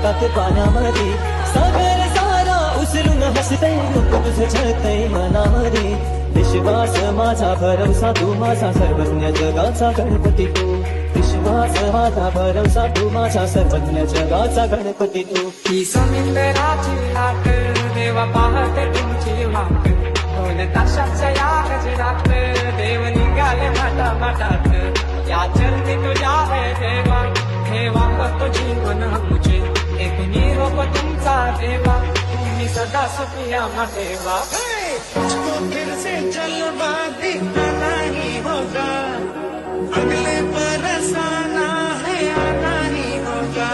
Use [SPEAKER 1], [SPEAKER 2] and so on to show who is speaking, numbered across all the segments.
[SPEAKER 1] एकात पाण्यामध्ये सागर सारा उसरून हसतय रूप तुझं झळकतय मनामध्ये विश्वास माझा भरवसा तू माझा सर्वज्ञ जगाचा गणपती तू विश्वास माझा भरवसा तू माझा सर्वज्ञ जगाचा गणपती तू
[SPEAKER 2] ही समुद्राची लाट देवा पाहते तुमची वाट दोन ताशाच्या या गजरात देव निघाले माटा माटात या चरणी तुझ्या है देवा ठेवा तो जीवन मुझे एक निरोप तुमचा देवा तुम्ही सदा सुखिया देवा
[SPEAKER 3] तुझको फिर से जलवा दिखाना ही होगा अगले बरस आना है आना ही होगा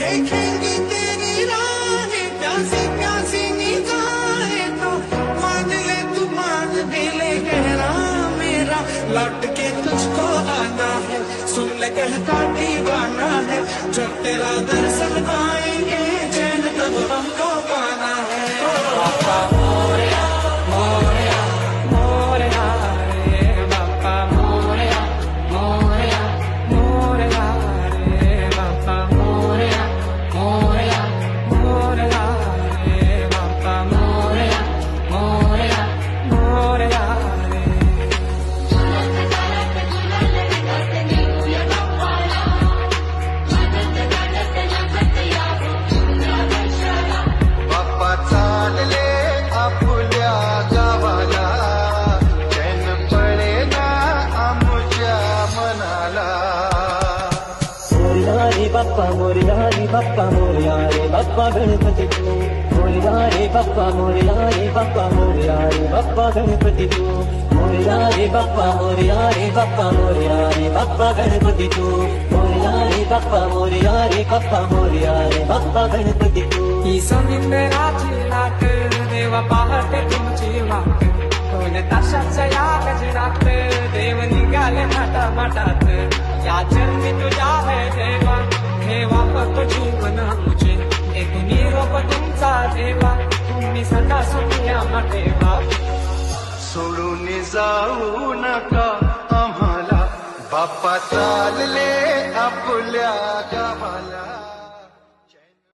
[SPEAKER 3] देखेंगे तेरी राहें प्यासी प्यासी निगाहें तो मान ले तू मान भी ले गहरा मेरा लौट के तुझको आना है सुन ले कहता दीवाना है जब तेरा दर्शन पाएंगे चैन तब हमको पाना है
[SPEAKER 2] बाप्पा मोरया मोरया मोरया रे बाप्पा मोरया मोरया मोरया रे बाप्पा मोरया मोरया मोरया रे बाप्पा मोरया मोरया मोरया रे
[SPEAKER 4] बाप्पा चालले आपुल्या गावाला चैन पडेना आमुच्या मनाला
[SPEAKER 1] मोरया रे बाप्पा मोरया रे बाप्पा मोरया रे बाप्पा गणपती तू मोरया रे बाप्पा मोरया रे बाप्पा मोरया रे बाप्पा गणपती तू मोरया रे बाप्पा मोरया रे बाप्पा मोरया रे बाप्पा गणपती तू मोरया रे बाप्पा मोरया रे बाप्पा मोरया रे बाप्पा गणपती तू
[SPEAKER 2] ही समुद्राची लाट देवा पाहते तुमची वाट दोन ताशाच्या या गजरात देव निघाले माटा माटात या चरणी तुझ्या है देवा ठेवा तो जीवन मुझे एक निरोप तुमचा देवा तुम्ही सदा सुखिया देवा
[SPEAKER 4] सोडून जाऊ नका आम्हाला बाप्पा चालले आपुल्या गावाला